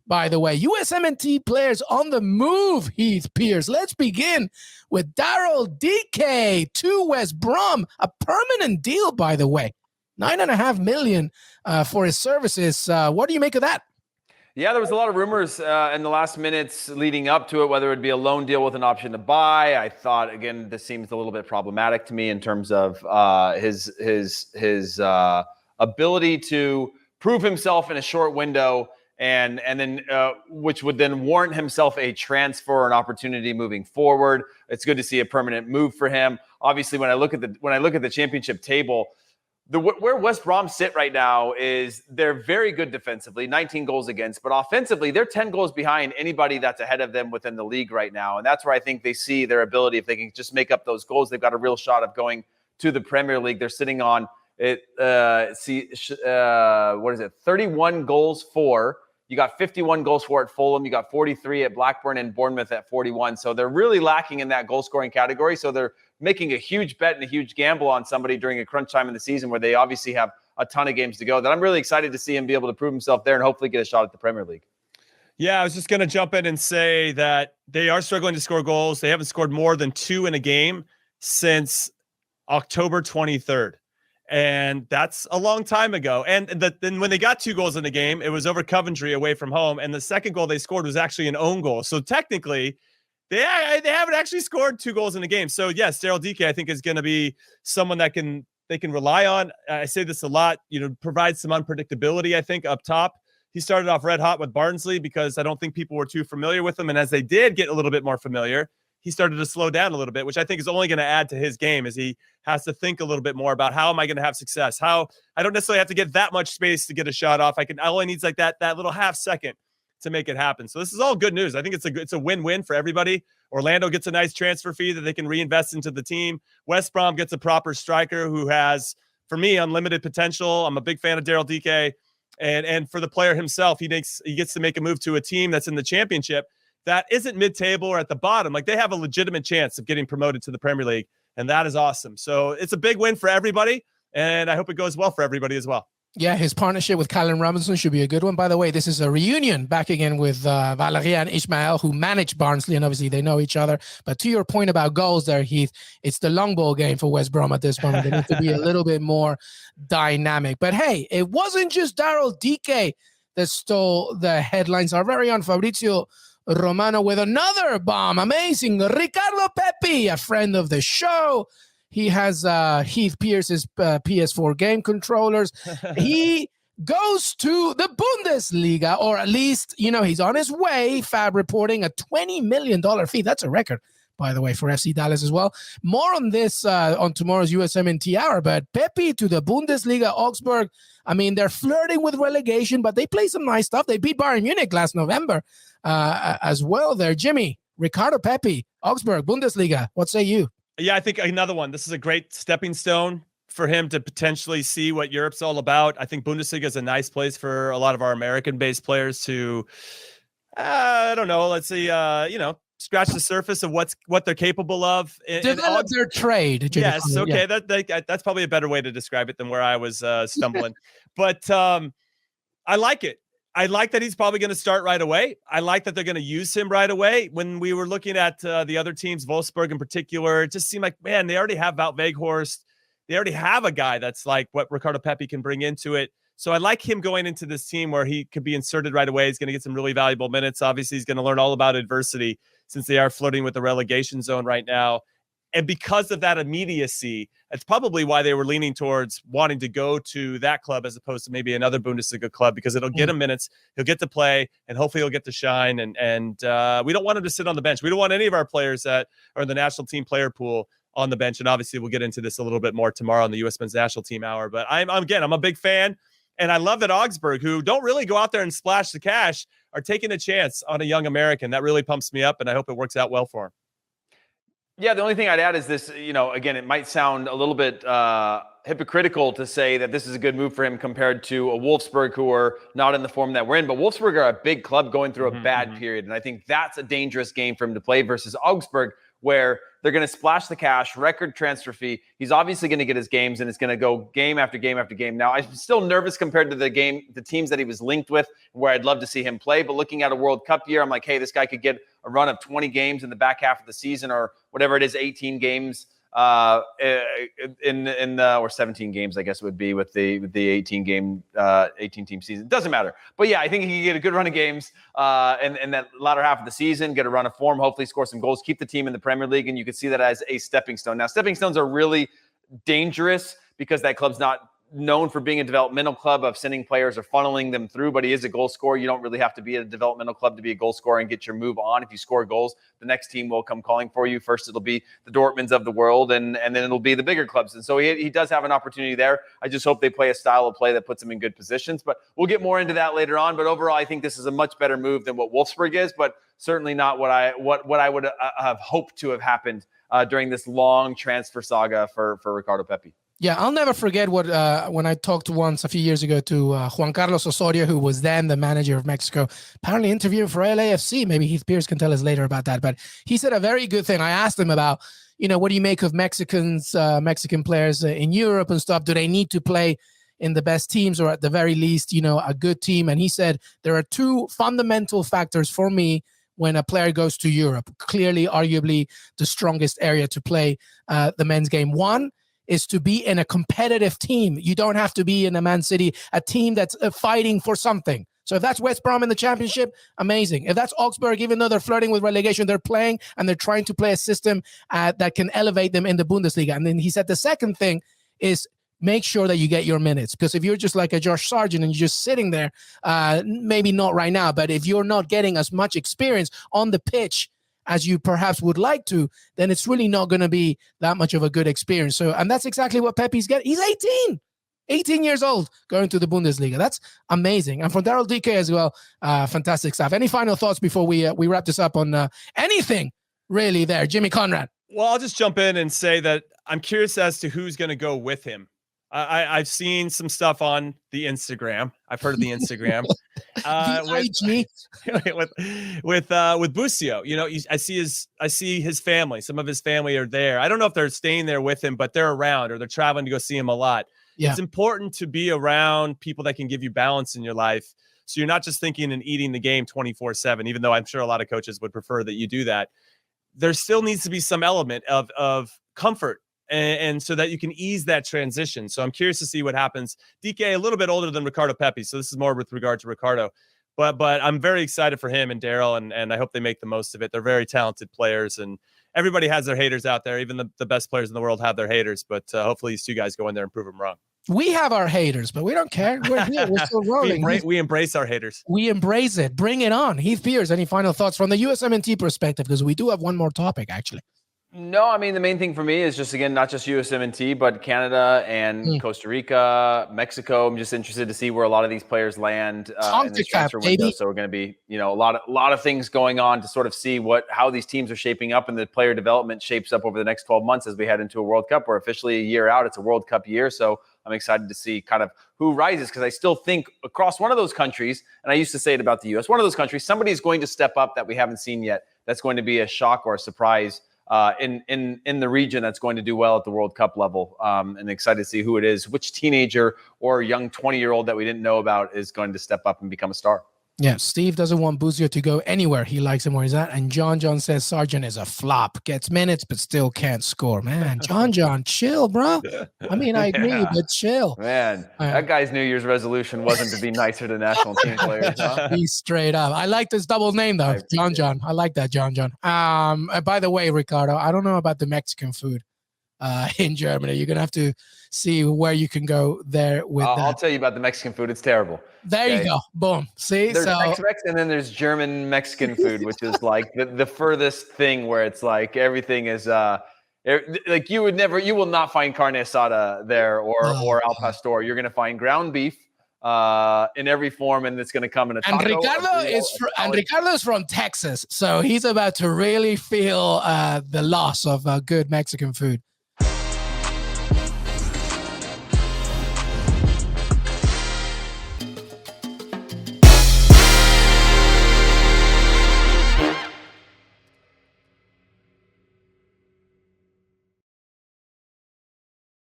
by the way. USMNT players on the move, Heath Pearce. Let's begin with Daryl Dike to West Brom. A permanent deal, by the way. $9.5 million for his services. What do you make of that? Yeah, there was a lot of rumors in the last minutes leading up to it, whether it would be a loan deal with an option to buy. I thought, again, this seems a little bit problematic to me in terms of his ability to prove himself in a short window, and then which would then warrant himself a transfer or an opportunity moving forward. It's good to see a permanent move for him. Obviously, when I look at the championship table, where West Brom sit right now is they're very good defensively, 19 goals against, but offensively, they're 10 goals behind anybody that's ahead of them within the league right now. And that's where I think they see their ability. If they can just make up those goals, they've got a real shot of going to the Premier League. They're sitting on it. 31 goals for. You got 51 goals for at Fulham. You got 43 at Blackburn and Bournemouth at 41. So they're really lacking in that goal scoring category. So they're making a huge bet and a huge gamble on somebody during a crunch time in the season where they obviously have a ton of games to go. That I'm really excited to see him be able to prove himself there and hopefully get a shot at the Premier League. Yeah, I was just going to jump in and say that they are struggling to score goals. They haven't scored more than 2 in a game since October 23rd. And that's a long time ago. And then when they got 2 goals in the game, it was over Coventry away from home. And the second goal they scored was actually an own goal. So technically, they haven't actually scored 2 goals in the game. So yes, Daryl Dike, I think, is going to be someone that they can rely on. I say this a lot, provide some unpredictability, I think, up top. He started off red hot with Barnsley because I don't think people were too familiar with him. And as they did get a little bit more familiar, he started to slow down a little bit, which I think is only going to add to his game as he has to think a little bit more about how am I going to have success? How I don't necessarily have to get that much space to get a shot off. I only needs like that little half second to make it happen. So this is all good news. I think it's a win-win for everybody. Orlando gets a nice transfer fee that they can reinvest into the team. West Brom gets a proper striker who has, for me, unlimited potential. I'm a big fan of Daryl Dike. And for the player himself, he gets to make a move to a team that's in the championship that isn't mid-table or at the bottom. Like, they have a legitimate chance of getting promoted to the Premier League, and that is awesome. So it's a big win for everybody, and I hope it goes well for everybody as well. Yeah, his partnership with Callum Robinson should be a good one. By the way, this is a reunion back again with Valeria and Ishmael, who manage Barnsley, and obviously they know each other. But to your point about goals there, Heath, it's the long ball game for West Brom at this moment. They need to be a little bit more dynamic. But hey, it wasn't just Daryl Dike that stole the headlines. Our very own Fabrizio Romano with another bomb. Amazing. Ricardo Pepi, a friend of the show. He has Heath Pearce's PS4 game controllers. He goes to the Bundesliga, or at least, he's on his way. Fab reporting a $20 million fee. That's a record, by the way, for FC Dallas as well. More on this on tomorrow's USMNT hour. But Pepi to the Bundesliga, Augsburg. I mean, they're flirting with relegation, but they play some nice stuff. They beat Bayern Munich last November as well there. Jimmy, Ricardo Pepi, Augsburg, Bundesliga. What say you? Yeah, I think another one. This is a great stepping stone for him to potentially see what Europe's all about. I think Bundesliga is a nice place for a lot of our American-based players to, I don't know, let's see, scratch the surface of what they're capable of. Develop their trade. Yes, okay, yeah. That's probably a better way to describe it than where I was stumbling. But I like it. I like that he's probably going to start right away. I like that they're going to use him right away. When we were looking at the other teams, Wolfsburg in particular, it just seemed like, man, they already have Wout Weghorst. They already have a guy that's like what Ricardo Pepi can bring into it. So I like him going into this team where he could be inserted right away. He's going to get some really valuable minutes. Obviously, he's going to learn all about adversity since they are flirting with the relegation zone right now. And because of that immediacy, that's probably why they were leaning towards wanting to go to that club as opposed to maybe another Bundesliga club, because it'll get him minutes, he'll get to play, and hopefully he'll get to shine. And we don't want him to sit on the bench. We don't want any of our players that are in the national team player pool on the bench. And obviously we'll get into this a little bit more tomorrow on the U.S. Men's National Team Hour. But I'm a big fan. And I love that Augsburg, who don't really go out there and splash the cash, are taking a chance on a young American. That really pumps me up, and I hope it works out well for him. Yeah, the only thing I'd add is this, again, it might sound a little bit hypocritical to say that this is a good move for him compared to a Wolfsburg, who are not in the form that we're in. But Wolfsburg are a big club going through a bad period. And I think that's a dangerous game for him to play versus Augsburg, where They're going to splash the cash, record transfer fee. He's obviously going to get his games, and it's going to go game after game after game. Now, I'm still nervous compared to the teams that he was linked with, where I'd love to see him play. But looking at a World Cup year, I'm like, hey, this guy could get a run of 20 games in the back half of the season, or whatever it is, 18 games or 17 games, I guess it would be with the 18 team season. Doesn't matter. But yeah, I think he can get a good run of games in that latter half of the season, get a run of form, hopefully score some goals, keep the team in the Premier League, and you could see that as a stepping stone. Now, stepping stones are really dangerous because that club's not known for being a developmental club of sending players or funneling them through, but he is a goal scorer. You don't really have to be a developmental club to be a goal scorer and get your move on. If you score goals, the next team will come calling for you. First, it'll be the Dortmunds of the world, and then it'll be the bigger clubs. And so he does have an opportunity there. I just hope they play a style of play that puts him in good positions, but we'll get more into that later on. But overall, I think this is a much better move than what Wolfsburg is, but certainly not what I would have hoped to have happened during this long transfer saga for Ricardo Pepi. Yeah, I'll never forget what when I talked once a few years ago to Juan Carlos Osorio, who was then the manager of Mexico, apparently interviewing for LAFC. Maybe Heath Pearce can tell us later about that. But he said a very good thing. I asked him about, what do you make of Mexican players in Europe and stuff? Do they need to play in the best teams, or at the very least, a good team? And he said there are two fundamental factors for me when a player goes to Europe. Clearly, arguably, the strongest area to play the men's game. One is to be in a competitive team. You don't have to be in a Man City, a team that's fighting for something. So if that's West Brom in the championship, amazing. If that's Augsburg, even though they're flirting with relegation, they're playing and they're trying to play a system that can elevate them in the Bundesliga. And then he said the second thing is make sure that you get your minutes. Because if you're just like a Josh Sargent and you're just sitting there, maybe not right now, but if you're not getting as much experience on the pitch as you perhaps would like to, then it's really not going to be that much of a good experience. So, and that's exactly what Pepi's getting. He's 18 years old going to the Bundesliga. That's amazing. And from Daryl Dike as well, fantastic stuff. Any final thoughts before we wrap this up on anything really there? Jimmy Conrad. Well, I'll just jump in and say that I'm curious as to who's going to go with him. I've seen some stuff on the Instagram. I've heard of the Instagram. with Busio. I see his family. Some of his family are there. I don't know if they're staying there with him, but they're around, or they're traveling to go see him a lot. Yeah. It's important to be around people that can give you balance in your life, so you're not just thinking and eating the game 24/7, even though I'm sure a lot of coaches would prefer that you do that. There still needs to be some element of comfort, and so that you can ease that transition. So I'm curious to see what happens. DK, a little bit older than Ricardo Pepi, so this is more with regard to Ricardo. But I'm very excited for him and Daryl, and I hope they make the most of it. They're very talented players, and everybody has their haters out there. Even the best players in the world have their haters, but hopefully these two guys go in there and prove them wrong. We have our haters, but we don't care. We're here. We're still rolling. We embrace our haters. We embrace it. Bring it on. Heath Pearce, any final thoughts from the USMNT perspective? Because we do have one more topic, actually. No, I mean, the main thing for me is just, again, not just USMNT, but Canada and Costa Rica, Mexico. I'm just interested to see where a lot of these players land in the transfer window. So we're going to be, a lot of things going on to sort of see how these teams are shaping up, and the player development shapes up over the next 12 months as we head into a World Cup. We're officially a year out. It's a World Cup year. So I'm excited to see kind of who rises, because I still think across one of those countries, and I used to say it about the U.S., one of those countries, somebody's going to step up that we haven't seen yet. That's going to be a shock or a surprise in the region that's going to do well at the World Cup level, and excited to see who it is, which teenager or young 20-year-old that we didn't know about is going to step up and become a star. Yeah, Steve doesn't want Busio to go anywhere. He likes him where he's at. And John says Sargent is a flop. Gets minutes, but still can't score. Man, John, chill, bro. I mean, I agree, but chill. Man, that guy's New Year's resolution wasn't to be nicer to national team players. Huh? He's straight up. I like this double name, though. John. I like that, John. By the way, Ricardo, I don't know about the Mexican food in Germany. You're going to have to see where you can go there with that. I'll tell you about the Mexican food. It's terrible. There you go. Boom. See? There's Tex-Mex, and then there's German Mexican food, which is like the furthest thing, where it's like everything is like you will not find carne asada there or al pastor. You're going to find ground beef in every form, and it's going to come in a taco. And Ricardo is from Texas, so he's about to really feel the loss of good Mexican food.